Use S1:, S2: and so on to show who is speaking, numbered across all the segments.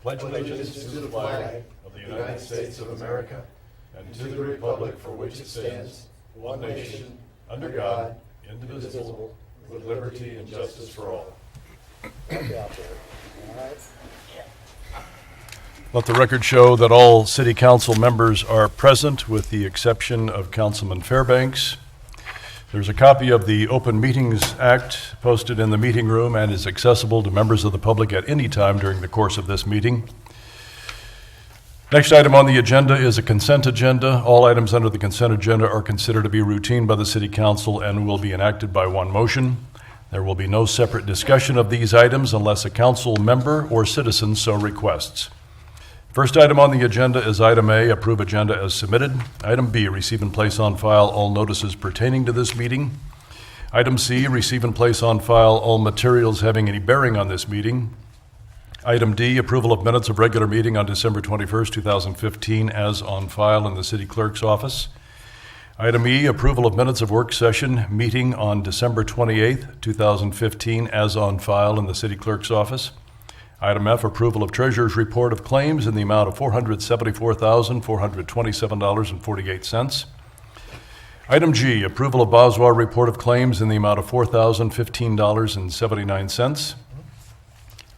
S1: pledge allegiance to the flag of the United States of America and to the republic for which it stands, one nation, under God, indivisible, with liberty and justice for all. Let the record show that all city council members are present with the exception of Councilman Fairbanks. There's a copy of the Open Meetings Act posted in the meeting room and is accessible to members of the public at any time during the course of this meeting. Next item on the agenda is a consent agenda. All items under the consent agenda are considered to be routine by the City Council and will be enacted by one motion. There will be no separate discussion of these items unless a council member or citizen so requests. First item on the agenda is item A, approve agenda as submitted. Item B, receive and place on file all notices pertaining to this meeting. Item C, receive and place on file all materials having any bearing on this meeting. Item D, approval of minutes of regular meeting on December 21st, 2015 as on file in the city clerk's office. Item E, approval of minutes of work session meeting on December 28th, 2015 as on file in the city clerk's office. Item F, approval of treasurer's report of claims in the amount of $474,427.48. Item G, approval of Boswell report of claims in the amount of $4,015.79.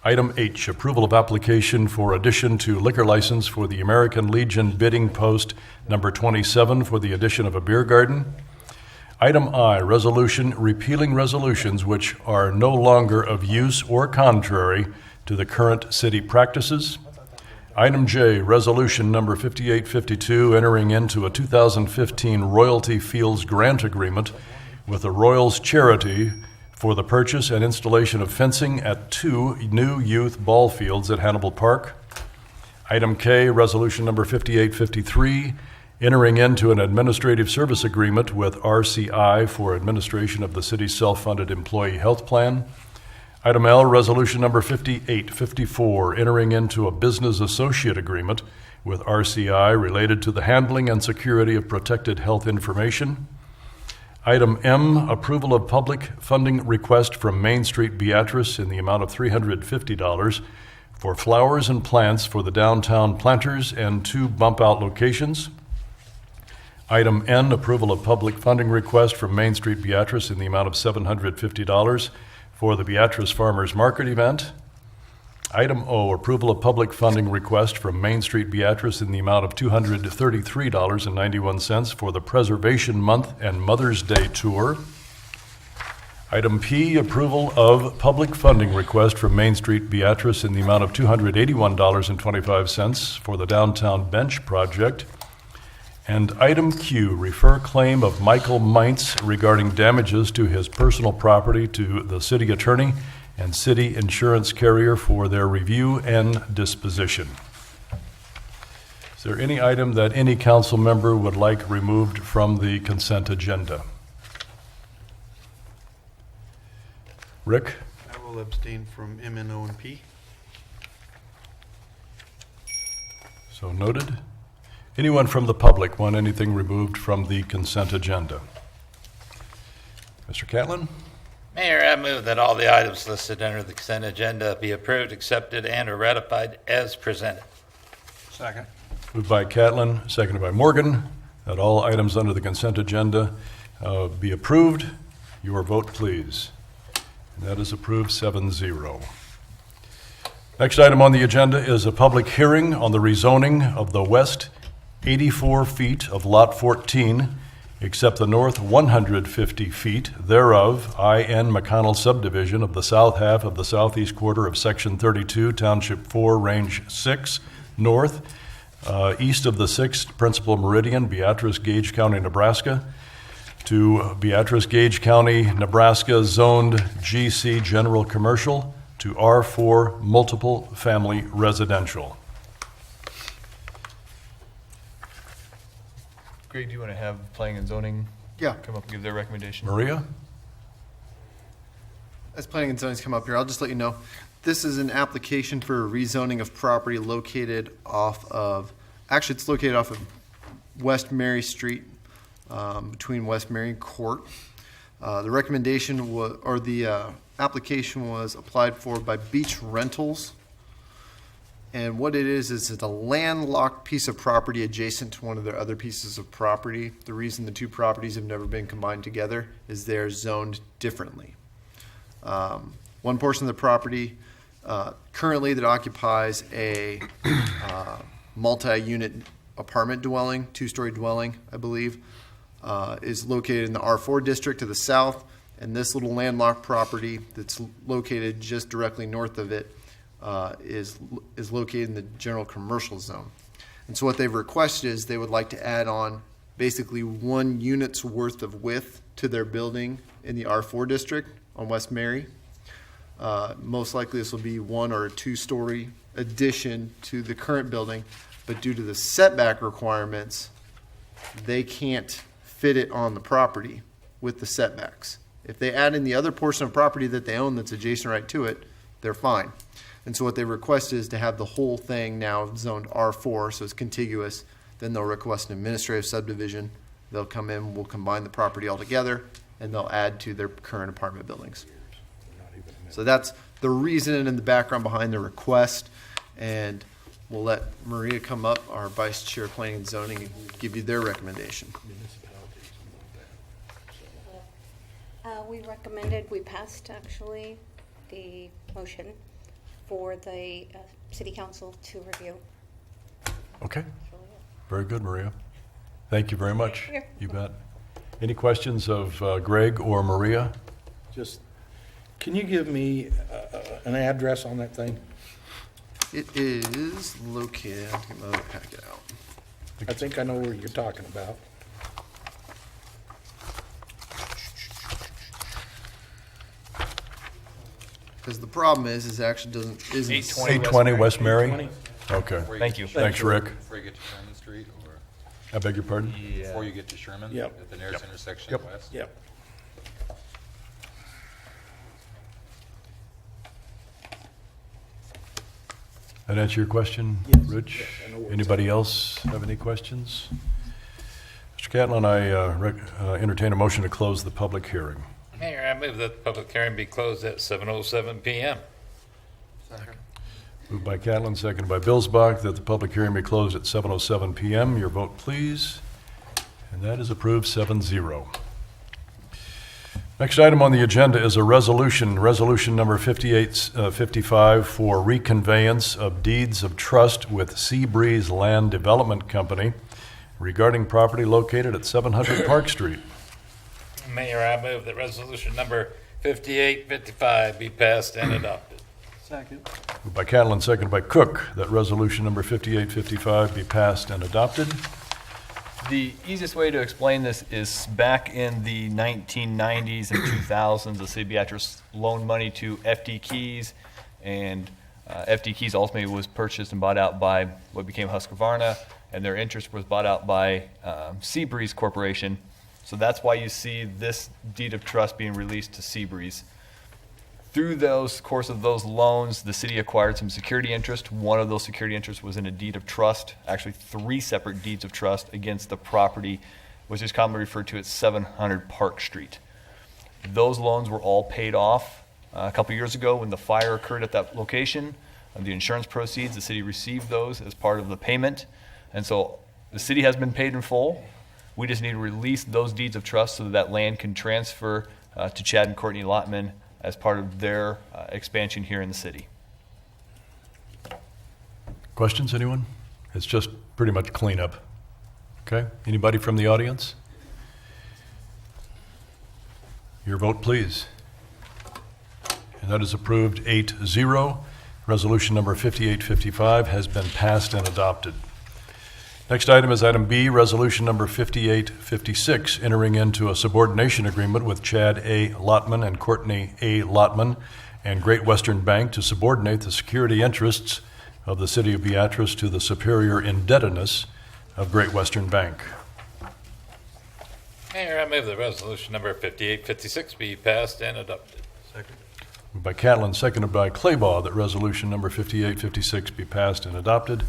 S1: Item H, approval of application for addition to liquor license for the American Legion bidding post number 27 for the addition of a beer garden. Item I, resolution repealing resolutions which are no longer of use or contrary to the current city practices. Item J, resolution number 5852, entering into a 2015 Royalty Fields grant agreement with the Royals Charity for the purchase and installation of fencing at 2 new youth ball fields at Hannibal Park. Item K, resolution number 5853, entering into an administrative service agreement with RCI for administration of the city's self-funded employee health plan. Item L, resolution number 5854, entering into a business associate agreement with RCI related to the handling and security of protected health information. Item M, approval of public funding request from Main Street Beatrice in the amount of $350 for flowers and plants for the downtown planters and 2 bump-out locations. Item N, approval of public funding request from Main Street Beatrice in the amount of $750 for the Beatrice Farmers Market event. Item O, approval of public funding request from Main Street Beatrice in the amount of $233.91 for the Preservation Month and Mother's Day Tour. Item P, approval of public funding request from Main Street Beatrice in the amount of $281.25 for the Downtown Bench Project. And item Q, refer claim of Michael Meintz regarding damages to his personal property to the city attorney and city insurance carrier for their review and disposition. Is there any item that any council member would like removed from the consent agenda? Rick?
S2: I will abstain from M, N, O, and P.
S1: So noted. Anyone from the public want anything removed from the consent agenda? Mr. Catlin?
S3: Mayor, I move that all the items listed under the consent agenda be approved, accepted, and or ratified as presented.
S2: Second.
S1: Moved by Catlin, seconded by Morgan, that all items under the consent agenda be approved. Your vote, please. And that is approved 7-0. Next item on the agenda is a public hearing on the rezoning of the west 84 feet of Lot 14, except the north 150 feet thereof, I.N. McConnell subdivision of the south half of the southeast quarter of Section 32, Township 4, Range 6, north, east of the 6th Principal Meridian, Beatrice, Gage County, Nebraska, to Beatrice, Gage County, Nebraska, zoned GC General Commercial, to R4 Multiple Family Residential.
S4: Greg, do you want to have planning and zoning come up and give their recommendation?
S1: Maria?
S5: As planning and zoning's come up here, I'll just let you know, this is an application for a rezoning of property located off of, actually it's located off of West Mary Street, between West Mary and Court. The recommendation was, or the application was applied for by Beach Rentals. And what it is it's a landlocked piece of property adjacent to one of their other pieces of property. The reason the two properties have never been combined together is they're zoned differently. One portion of the property currently that occupies a multi-unit apartment dwelling, two-story dwelling, I believe, is located in the R4 district to the south, and this little landlocked property that's located just directly north of it is located in the general commercial zone. And so what they've requested is they would like to add on basically 1 unit's worth of width to their building in the R4 district on West Mary. Most likely this will be 1 or a 2-story addition to the current building, but due to the setback requirements, they can't fit it on the property with the setbacks. If they add in the other portion of property that they own that's adjacent right to it, they're fine. And so what they request is to have the whole thing now zoned R4, so it's contiguous. Then they'll request an administrative subdivision. They'll come in, we'll combine the property all together, and they'll add to their current apartment buildings. So that's the reason and the background behind the request. And we'll let Maria come up, our Vice Chair of Planning and Zoning, and give you their recommendation.
S6: We passed actually the motion for the city council to review.
S1: Okay, very good, Maria. Thank you very much.
S6: Here.
S1: You bet. Any questions of Greg or Maria?
S7: Just, can you give me an address on that thing?
S5: It is located, I'll get my other packet out.
S7: I think I know where you're talking about.
S5: Because the problem is it actually isn't.
S1: 820 West Mary?
S7: 820?
S1: Okay.
S4: Thank you.
S1: Thanks, Rick.
S8: Before you get to Sherman Street, or
S1: I beg your pardon?
S8: before you get to Sherman?
S7: Yep.
S8: At the nearest intersection
S1: Yep.
S8: west?
S7: Yep.
S1: That answer your question,
S7: Yes.
S1: Rich?
S7: Yes, I know where it's
S1: Anybody else have any questions? Mr. Catlin, I entertain a motion to close the public hearing.
S3: Mayor, I move that the public hearing be closed at 7:07 PM.
S1: Moved by Catlin, seconded by Billsbach, that the public hearing be closed at 7:07 PM. Your vote, please. And that is approved 7-0. Next item on the agenda is a resolution number 5855 for reconveyance of deeds of trust with Seabreeze Land Development Company regarding property located at 700 Park Street.
S3: Mayor, I move that resolution number 5855 be passed and adopted.
S2: Second.
S1: Moved by Catlin, seconded by Cook, that resolution number 5855 be passed and adopted.
S4: The easiest way to explain this is back in the 1990s and 2000s, the city of Beatrice loaned money to FD Keys, and FD Keys ultimately was purchased and bought out by what became Husqvarna, and their interest was bought out by Seabreeze Corporation. So that's why you see this deed of trust being released to Seabreeze. Through those course of those loans, the city acquired some security interest. One of those security interests was in a deed of trust, actually 3 separate deeds of trust against the property, which is commonly referred to as 700 Park Street. Those loans were all paid off a couple years ago when the fire occurred at that location. The insurance proceeds, the city received those as part of the payment. And so the city has been paid in full. We just need to release those deeds of trust so that that land can transfer to Chad and Courtney Lotman as part of their expansion here in the city.
S1: Questions, anyone? It's just pretty much cleanup. Okay, anybody from the audience? Your vote, please. And that is approved 8-0. Resolution number 5855 has been passed and adopted. Next item is item B, resolution number 5856, entering into a subordination agreement with Chad A. Lotman and Courtney A. Lotman and Great Western Bank to subordinate the security interests of the city of Beatrice to the superior indebtedness of Great Western Bank.
S3: Mayor, I move that resolution number 5856 be passed and adopted.
S2: Second.
S1: Moved by Catlin, seconded by Claybaugh, that resolution number 5856 be passed and adopted.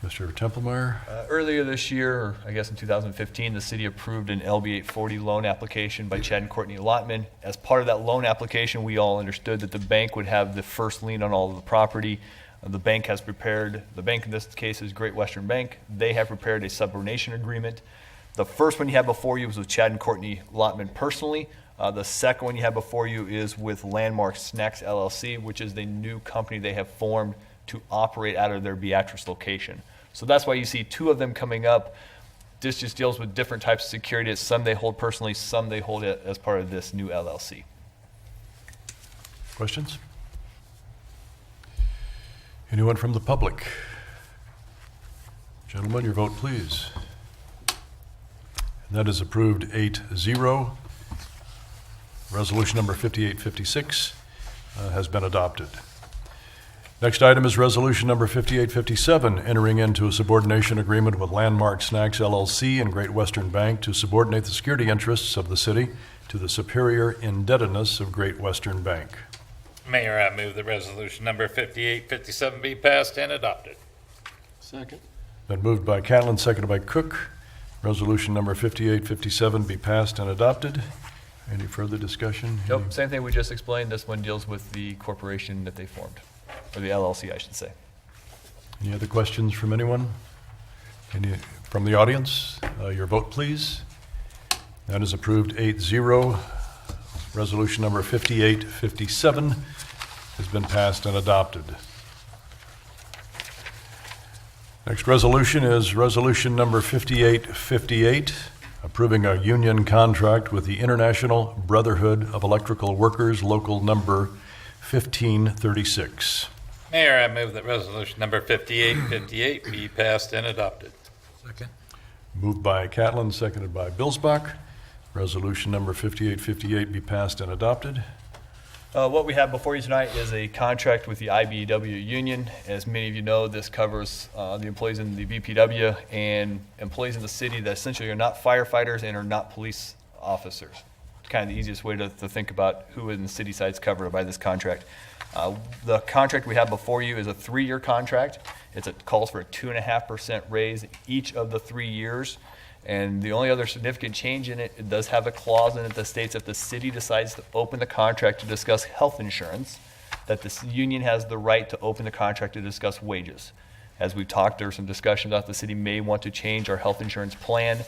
S1: Mr. Templemeyer.
S4: Earlier this year, or I guess in 2015, the city approved an LB 840 loan application by Chad and Courtney Lotman. As part of that loan application, we all understood that the bank would have the first lien on all of the property. The bank in this case is Great Western Bank. They have prepared a subordination agreement. The first one you have before you was with Chad and Courtney Lotman personally. The second one you have before you is with Landmark Snacks LLC, which is the new company they have formed to operate out of their Beatrice location. So that's why you see two of them coming up. This just deals with different types of security. Some they hold personally, some they hold it as part of this new LLC.
S1: Questions? Anyone from the public? Gentlemen, your vote, please. And that is approved 8-0. Resolution number 5856 has been adopted. Next item is resolution number 5857, entering into a subordination agreement with Landmark Snacks LLC and Great Western Bank to subordinate the security interests of the city to the superior indebtedness of Great Western Bank.
S3: Mayor, I move that resolution number 5857 be passed and adopted.
S2: Second.
S1: Been moved by Catlin, seconded by Cook. Resolution number 5857 be passed and adopted. Any further discussion?
S4: Nope, same thing we just explained. This one deals with the corporation that they formed, or the LLC, I should say.
S1: Any other questions from anyone? Any from the audience? Your vote, please. That is approved 8-0. Resolution number 5857 has been passed and adopted. Next resolution is resolution number 5858, approving a union contract with the International Brotherhood of Electrical Workers, local number 1536.
S3: Mayor, I move that resolution number 5858 be passed and adopted.
S8: Second.
S1: Moved by Catlin, seconded by Bilsbach. Resolution number 5858 be passed and adopted.
S4: What we have before you tonight is a contract with the IBEW union. As many of you know, this covers the employees in the BPW and employees in the city that essentially are not firefighters and are not police officers. It's kind of the easiest way to think about who in the city side is covered by this contract. The contract we have before you is a 3-year contract. It calls for a 2.5% raise each of the 3 years. And the only other significant change in it does have a clause in it that states if the city decides to open the contract to discuss health insurance, that the union has the right to open the contract to discuss wages. As we've talked, there was some discussion about the city may want to change our health insurance plan.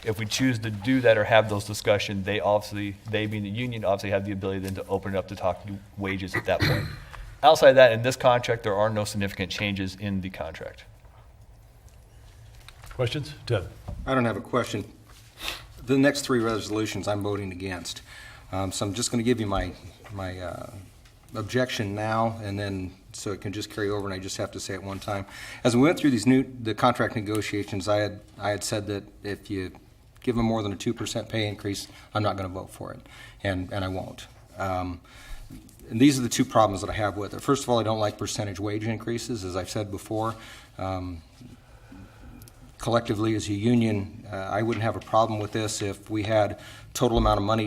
S4: If we choose to do that or have those discussions, they being the union, obviously have the ability then to open it up to talk wages at that point. Outside of that, in this contract, there are no significant changes in the contract.
S1: Questions? Ted?
S9: I don't have a question. The next 3 resolutions I'm voting against. So I'm just going to give you my objection now, and then so it can just carry over, and I just have to say it one time. As we went through the contract negotiations, I had said that if you give them more than a 2% pay increase, I'm not going to vote for it, and I won't. And these are the 2 problems that I have with it. First of all, I don't like percentage wage increases, as I've said before. Collectively, as a union, I wouldn't have a problem with this if we had total amount of money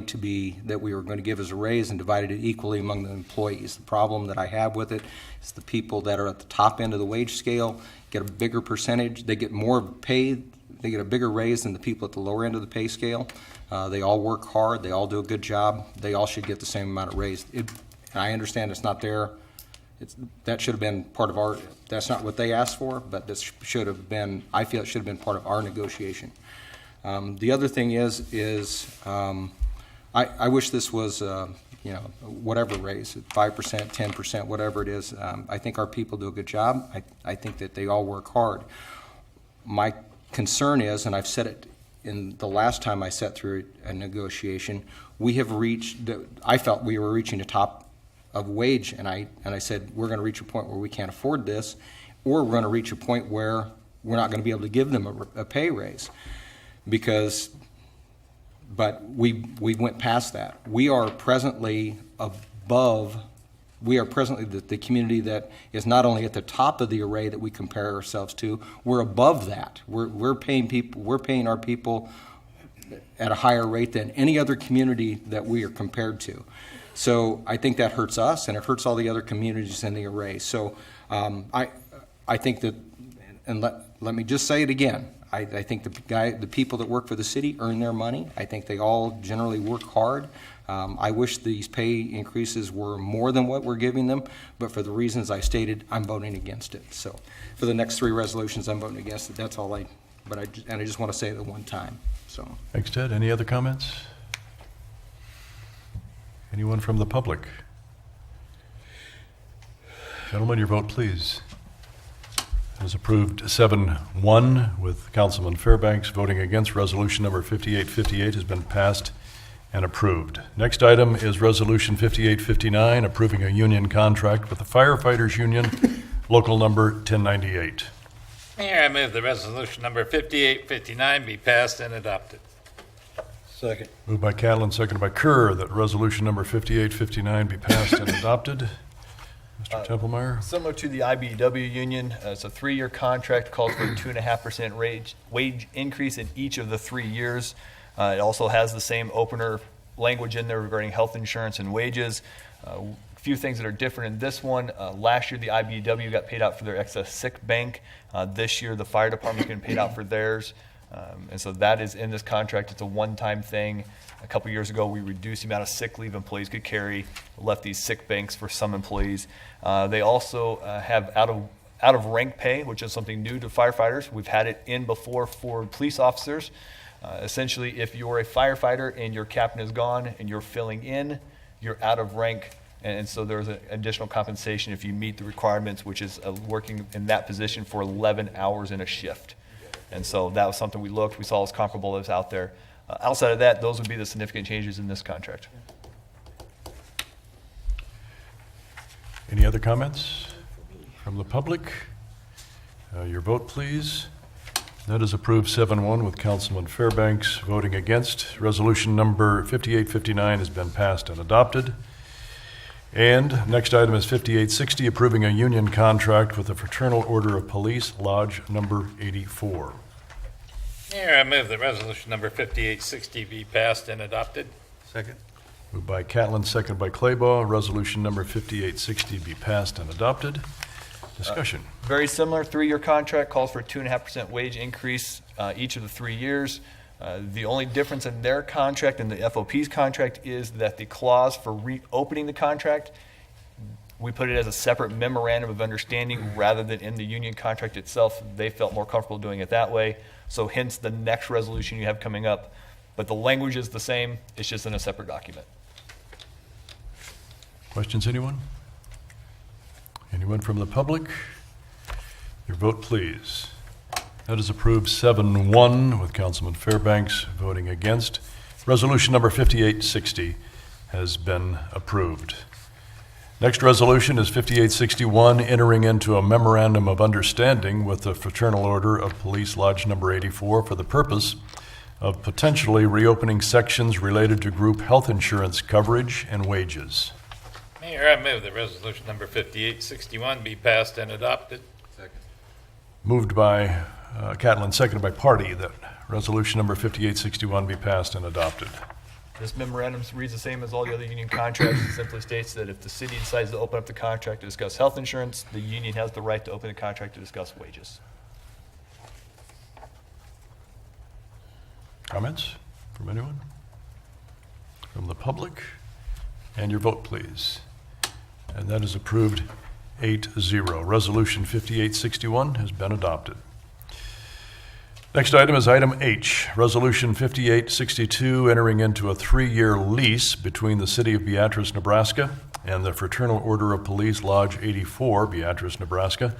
S9: that we were going to give as a raise and divided it equally among the employees. The problem that I have with it is the people that are at the top end of the wage scale get a bigger percentage. They get more pay. They get a bigger raise than the people at the lower end of the pay scale. They all work hard. They all do a good job. They all should get the same amount of raise. I understand it's not there. That should have been part of our, that's not what they asked for, but this should have been, I feel it should have been part of our negotiation. The other thing is I wish this was, whatever raise, 5%, 10%, whatever it is. I think our people do a good job. I think that they all work hard. My concern is, and I've said it in the last time I sat through a negotiation, I felt we were reaching the top of wage, and I said we're going to reach a point where we can't afford this, or we're going to reach a point where we're not going to be able to give them a pay raise, but we went past that. We are presently the community that is not only at the top of the array that we compare ourselves to, we're above that. We're paying our people at a higher rate than any other community that we are compared to. So I think that hurts us, and it hurts all the other communities in the array. So I think that, and let me just say it again, I think the people that work for the city earn their money. I think they all generally work hard. I wish these pay increases were more than what we're giving them, but for the reasons I stated, I'm voting against it. So for the next three resolutions, I'm voting against it. That's all I just want to say it at one time, so.
S1: Thanks, Ted. Any other comments? Anyone from the public? Gentlemen, your vote, please. It is approved 7-1 with Councilman Fairbanks voting against. Resolution number 5858 has been passed and approved. Next item is Resolution 5859, approving a union contract with the Firefighters Union, local number 1098.
S3: Mayor, I move the resolution number 5859 be passed and adopted.
S7: Second.
S1: Moved by Catlin, seconded by Kerr, that resolution number 5859 be passed and adopted. Mr. Templemeyer?
S4: Similar to the IBEW union, it's a 3-year contract, calls for a 2.5% wage increase in each of the 3 years. It also has the same opener language in there regarding health insurance and wages. A few things that are different in this one. Last year, the IBEW got paid out for their excess sick bank. This year, the fire department's getting paid out for theirs. And so that is in this contract. It's a one-time thing. A couple years ago, we reduced the amount of sick leave employees could carry, left these sick banks for some employees. They also have out of rank pay, which is something new to firefighters. We've had it in before for police officers. Essentially, if you're a firefighter and your captain is gone and you're filling in, you're out of rank. And so there's an additional compensation if you meet the requirements, which is working in that position for 11 hours in a shift. And so that was something we saw as comparable as out there. Outside of that, those would be the significant changes in this contract.
S1: Any other comments from the public? Your vote, please. That is approved 7-1 with Councilman Fairbanks voting against. Resolution number 5859 has been passed and adopted. And next item is 5860, approving a union contract with the Fraternal Order of Police, Lodge number 84.
S3: Mayor, I move that resolution number 5860 be passed and adopted.
S2: Second.
S1: Moved by Catlin, seconded by Claybaugh. Resolution number 5860 be passed and adopted. Discussion.
S4: Very similar, 3-year contract, calls for a 2.5% wage increase each of the 3 years. The only difference in their contract and the FOP's contract is that the clause for reopening the contract, we put it as a separate memorandum of understanding rather than in the union contract itself. They felt more comfortable doing it that way. So hence the next resolution you have coming up. But the language is the same, it's just in a separate document.
S1: Questions, anyone? Anyone from the public? Your vote, please. That is approved 7-1 with Councilman Fairbanks voting against. Resolution number 5860 has been approved. Next resolution is 5861, entering into a memorandum of understanding with the Fraternal Order of Police Lodge number 84 for the purpose of potentially reopening sections related to group health insurance coverage and wages.
S3: Mayor, I move that resolution number 5861 be passed and adopted.
S8: Second.
S1: Moved by Catlin, seconded by Parde, that resolution number 5861 be passed and adopted.
S4: This memorandum reads the same as all the other union contracts. It simply states that if the city decides to open up the contract to discuss health insurance, the union has the right to open the contract to discuss wages.
S1: Comments from anyone? From the public? And your vote, please. And that is approved 8-0. Resolution 5861 has been adopted. Next item is item H, Resolution 5862, entering into a 3-year lease between the City of Beatrice, Nebraska, and the Fraternal Order of Police Lodge 84, Beatrice, Nebraska,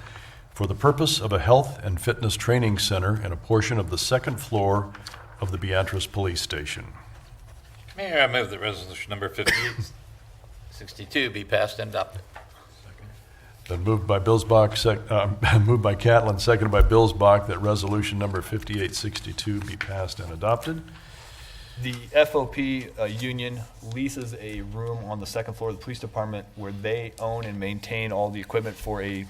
S1: for the purpose of a health and fitness training center in a portion of the second floor of the Beatrice Police Station.
S3: Mayor, I move that resolution number 5862 be passed and adopted.
S1: Been moved by moved by Catlin, seconded by Billsbach, that resolution number 5862 be passed and adopted.
S4: The FOP union leases a room on the second floor of the police department where they own and maintain all the equipment for a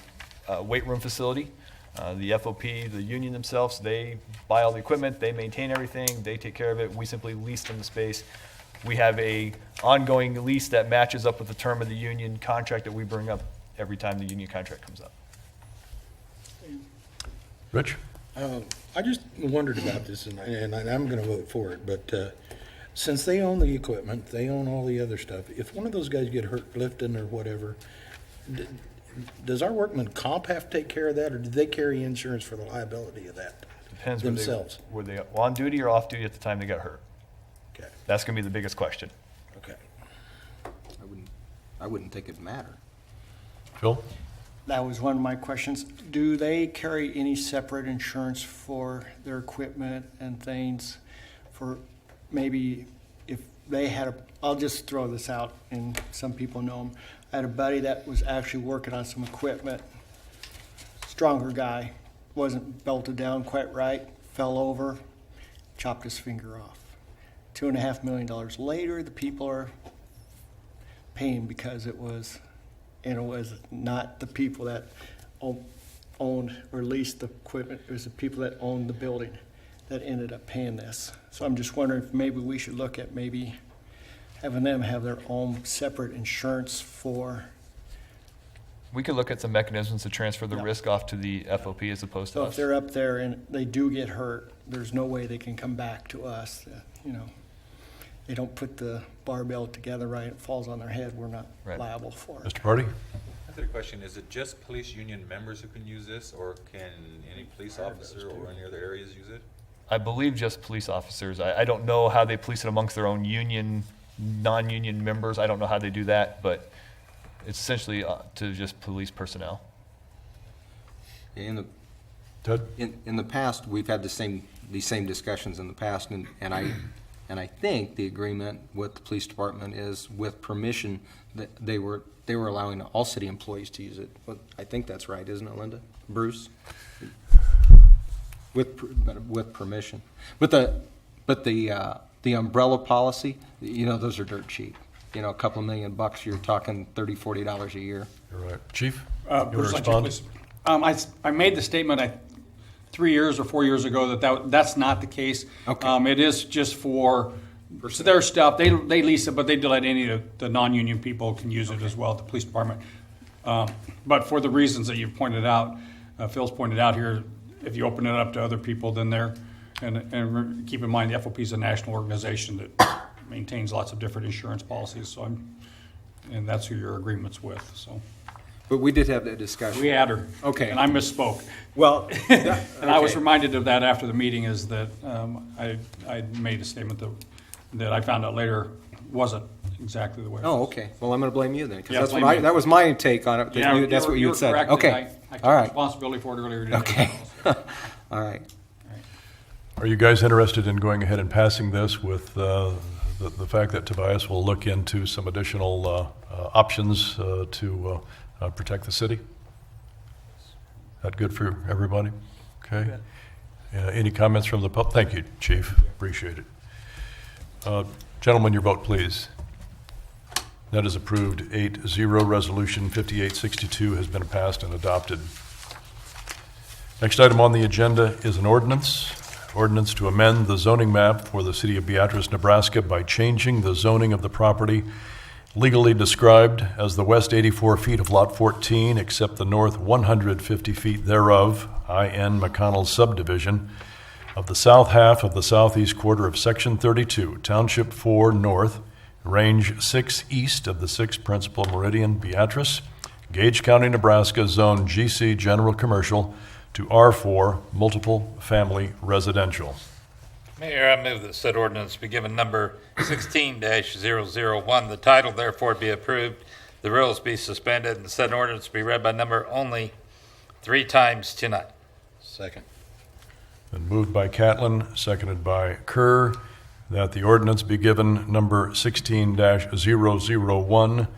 S4: weight room facility. The FOP, the union themselves, they buy all the equipment, they maintain everything, they take care of it. We simply lease them the space. We have a ongoing lease that matches up with the term of the union contract that we bring up every time the union contract comes up.
S1: Rich?
S7: I just wondered about this, and I'm going to vote for it, but since they own the equipment, they own all the other stuff, if one of those guys get hurt lifting or whatever, does our workman comp have to take care of that, or do they carry insurance for the liability of that
S4: Depends
S7: themselves?
S4: were they on duty or off duty at the time they got hurt.
S7: Okay,
S4: That's going to be the biggest question.
S7: okay.
S9: I wouldn't think it'd matter.
S1: Phil?
S10: That was one of my questions. Do they carry any separate insurance for their equipment and things? For maybe if they had I'll just throw this out, and some people know him. I had a buddy that was actually working on some equipment. Stronger guy, wasn't belted down quite right, fell over, chopped his finger off. $2.5 million later, the people are paying because it was not the people that owned or leased the equipment, it was the people that owned the building that ended up paying this. So I'm just wondering if maybe we should look at maybe having them have their own separate insurance for,
S4: We could look at some mechanisms to transfer the
S10: Yeah.
S4: risk off to the FOP as opposed to
S10: so if
S4: us.
S10: they're up there and they do get hurt, there's no way they can come back to us, they don't put the barbell together right, it falls on their head, we're not
S4: Right.
S10: liable for it.
S1: Mr. Parde?
S8: I had a question, is it just police union members who can use this, or can any police officer or any other areas use it?
S4: I believe just police officers. I don't know how they police it amongst their own non-union members. I don't know how they do that, but it's essentially to just police personnel.
S9: In the
S1: Ted?
S9: In the past, we've had these same discussions in the past, and I think the agreement with the police department is with permission that they were allowing all city employees to use it. But I think that's right, isn't it, Linda? Bruce? With permission. But the umbrella policy, those are dirt cheap. A couple of $1 million, you're talking $30-40 a year.
S1: You're right. Chief?
S11: Bruce,
S1: You want to respond?
S11: I made the statement 3 years or 4 years ago that's not the case.
S9: Okay.
S11: It is just for their stuff. They lease it, but they do let any of the non-union people can use it as well at the police department. But for the reasons that you've pointed out, Phil's pointed out here, if you open it up to other people, then and keep in mind the FOP is a national organization that maintains lots of different insurance policies. And that's who your agreement's with. So.
S9: But we did have that discussion.
S11: We had her.
S9: Okay.
S11: And I misspoke.
S9: Well,
S11: And I was reminded of that after the meeting, is that I made a statement that I found out later wasn't exactly the way it was.
S9: Oh, okay. Well, I'm going to blame you then,
S11: Yeah,
S9: because
S11: blame me.
S9: that was my take on it.
S11: Yeah,
S9: That's what you
S11: were
S9: had said.
S11: correct,
S9: Okay.
S11: and I took
S9: All right.
S11: responsibility for it earlier today.
S9: Okay. All right.
S1: Are you guys interested in going ahead and passing this with the fact that Tobias will look into some additional options to protect the city? That good for everybody? Okay. Any comments from the public? Thank you, Chief. Appreciate it. Gentlemen, your vote, please. That is approved 8-0. Resolution 5862 has been passed and adopted. Next item on the agenda is an ordinance. Ordinance to amend the zoning map for the city of Beatrice, Nebraska by changing the zoning of the property legally described as the west 84 feet of Lot 14, except the north 150 feet thereof, I.N. McConnell subdivision, of the south half of the southeast quarter of Section 32, Township 4 North, Range 6 east of the 6th Principal Meridian, Beatrice, Gage County, Nebraska, Zone GC General Commercial, to R4 Multiple Family Residential.
S3: Mayor, I move that said ordinance be given number 16-001. The title therefore be approved, the rules be suspended, and said ordinance be read by number only 3 times tonight.
S2: Second.
S1: Been moved by Catlin, seconded by Kerr, that the ordinance be given number 16-001.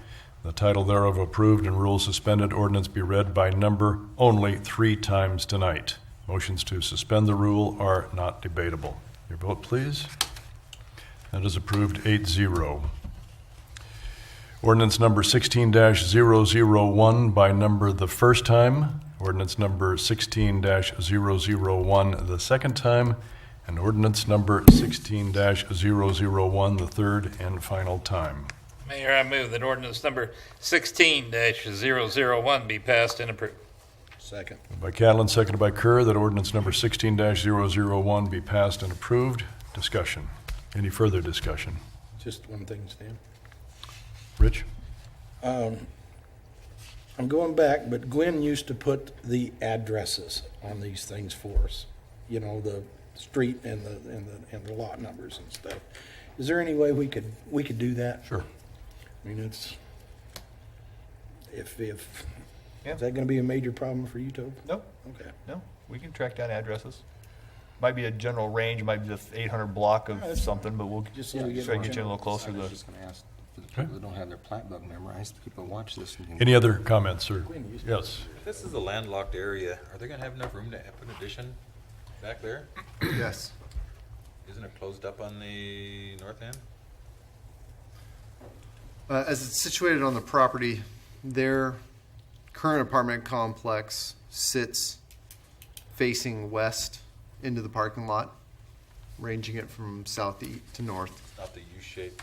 S1: The title thereof approved and rules suspended. Ordinance be read by number only 3 times tonight. Motions to suspend the rule are not debatable. Your vote, please. That is approved 8-0. Ordinance number 16-001 by number the first time. Ordinance number 16-001 the second time. And ordinance number 16-001 the third and final time.
S3: Mayor, I move that ordinance number 16-001 be passed and approved.
S7: Second.
S1: Moved by Catlin, seconded by Kerr, that ordinance number 16-001 be passed and approved. Discussion. Any further discussion?
S7: Just one thing, Stan.
S1: Rich?
S7: I'm going back, but Gwen used to put the addresses on these things for us. You know, the street and the lot numbers and stuff. Is there any way we could do that?
S1: Sure.
S7: I mean, it's,
S4: Yeah.
S7: is that gonna be a major problem for you, Toby?
S4: No,
S7: Okay.
S4: no, we can track down addresses. Might be a general range, might be the 800 block of
S7: That's
S4: something, but we'll
S7: Just so
S4: try
S7: we
S4: to
S7: get
S4: get you a little closer
S9: I
S4: to.
S9: was just going to ask for the people that don't have their plat book memorized, people watch this. And
S1: Any other comments or, yes?
S8: If this is a landlocked area, are they gonna have enough room to put an addition back there?
S5: Yes.
S8: Isn't it closed up on the north end?
S5: As it's situated on the property, their current apartment complex sits facing west into the parking lot, ranging it from south to north.
S8: It's not the U-shaped.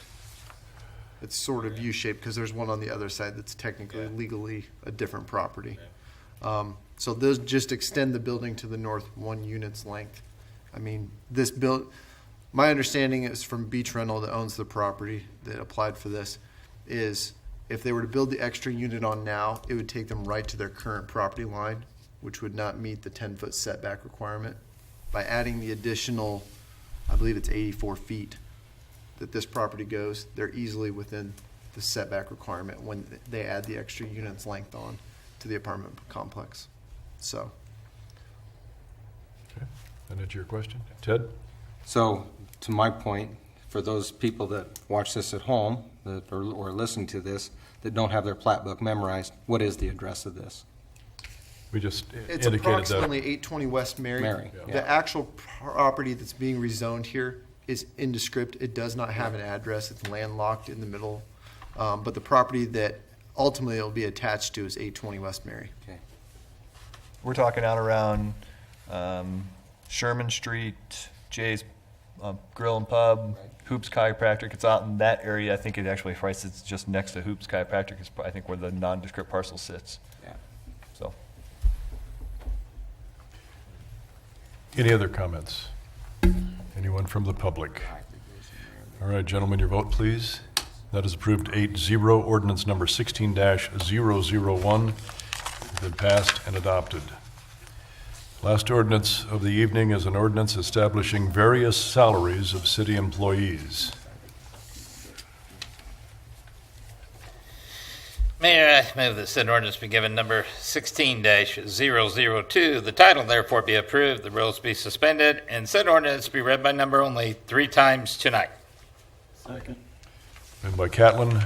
S5: It's sort of U-shaped because there's one on the other side that's technically
S8: Yeah.
S5: legally a different property. So those just extend the building to the north 1 unit's length. I mean, my understanding is from Beach Rental that owns the property that applied for this, is if they were to build the extra unit on now, it would take them right to their current property line, which would not meet the 10-foot setback requirement. By adding the additional, I believe it's 84 feet that this property goes, they're easily within the setback requirement when they add the extra unit's length on to the apartment complex. So,
S1: Okay. And that's your question? Ted?
S9: So, to my point, for those people that watch this at home, that or listening to this, that don't have their plat book memorized, what is the address of this?
S1: We just
S5: it's
S1: indicated
S5: approximately
S1: that.
S5: 820 West Mary.
S9: Mary, yeah.
S5: The actual property that's being rezoned here is indescript. It does not have an address. It's landlocked in the middle. But the property that ultimately it'll be attached to is 820 West Mary.
S9: Okay.
S4: We're talking out around Sherman Street, Jay's Grill and Pub,
S9: Right.
S4: Hoops Chiropractic. It's out in that area. I think it actually it's just next to Hoops Chiropractic is I think where the nondescript parcel sits.
S9: Yeah.
S4: So
S1: Any other comments? Anyone from the public? All right, gentlemen, your vote, please. That is approved 8-0. Ordinance number 16-001 has been passed and adopted. Last ordinance of the evening is an ordinance establishing various salaries of city employees.
S3: Mayor, I move that said ordinance be given number 16-002. The title therefore be approved, the rules be suspended, and said ordinance be read by number only 3 times tonight.
S10: Second.
S1: Moved by Catlin,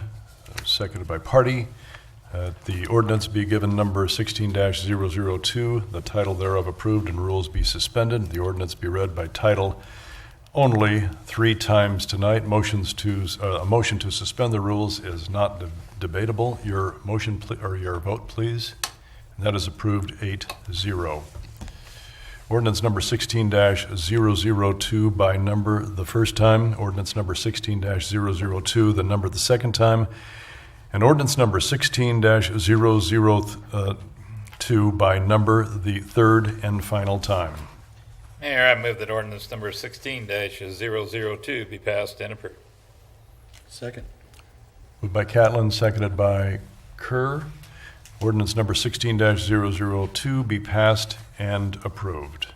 S1: seconded by Parde. The ordinance be given number 16-002, the title thereof approved, and rules be suspended. The ordinance be read by title only 3 times tonight. A motion to suspend the rules is not debatable. Your motion or your vote, please. And that is approved 8-0. Ordinance number 16-002 by number the first time. Ordinance number 16-002 the number the second time. And ordinance number 16-002 by number the third and final time.
S3: Mayor, I move that ordinance number 16-002 be passed and approved.
S7: Second.
S1: Moved by Catlin, seconded by Kerr. Ordinance number 16-002 be passed and approved.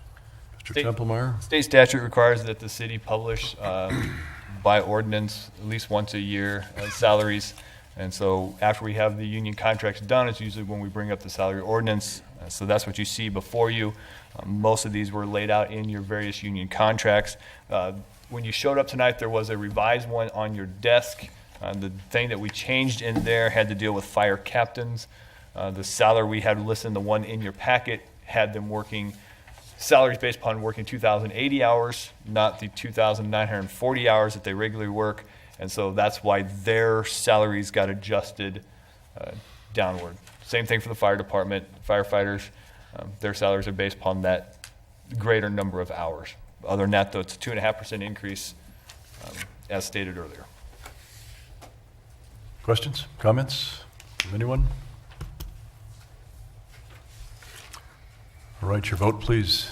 S1: Mr.
S4: State-
S1: Templemeyer?
S4: state statute requires that the city publish by ordinance at least once a year salaries. And so after we have the union contracts done, it's usually when we bring up the salary ordinance. So that's what you see before you. Most of these were laid out in your various union contracts. When you showed up tonight, there was a revised one on your desk. The thing that we changed in there had to deal with fire captains. The salary we had listed, the one in your packet, had them working salaries based upon working 2,080 hours, not the 2,940 hours that they regularly work. And so that's why their salaries got adjusted downward. Same thing for the fire department, firefighters. Their salaries are based upon that greater number of hours. Other than that, though, it's a 2.5% increase, as stated earlier.
S1: Questions, comments from anyone? All right, your vote, please.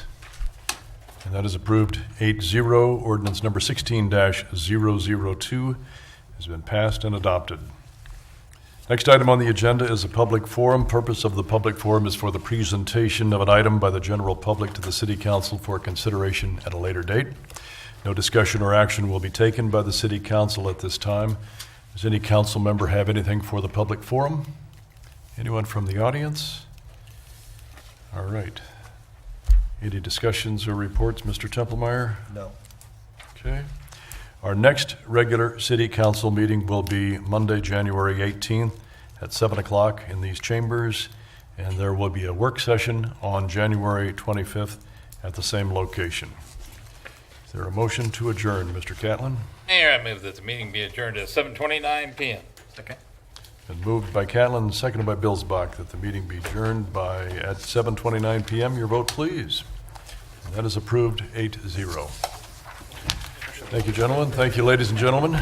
S1: And that is approved 8-0. Ordinance number 16-002 has been passed and adopted. Next item on the agenda is a public forum. Purpose of the public forum is for the presentation of an item by the general public to the City Council for consideration at a later date. No discussion or action will be taken by the City Council at this time. Does any council member have anything for the public forum? Anyone from the audience? All right. Any discussions or reports, Mr. Templemeyer?
S5: No.
S1: Okay. Our next regular city council meeting will be Monday, January 18th at 7 o'clock in these chambers, and there will be a work session on January 25th at the same location. Is there a motion to adjourn, Mr. Catlin?
S3: Mayor, I move that the meeting be adjourned at 7:29 PM.
S8: Second.
S1: Been moved by Catlin, seconded by Billsbach, that the meeting be adjourned at 7:29 PM. Your vote, please. And that is approved 8-0. Thank you, gentlemen. Thank you, ladies and gentlemen.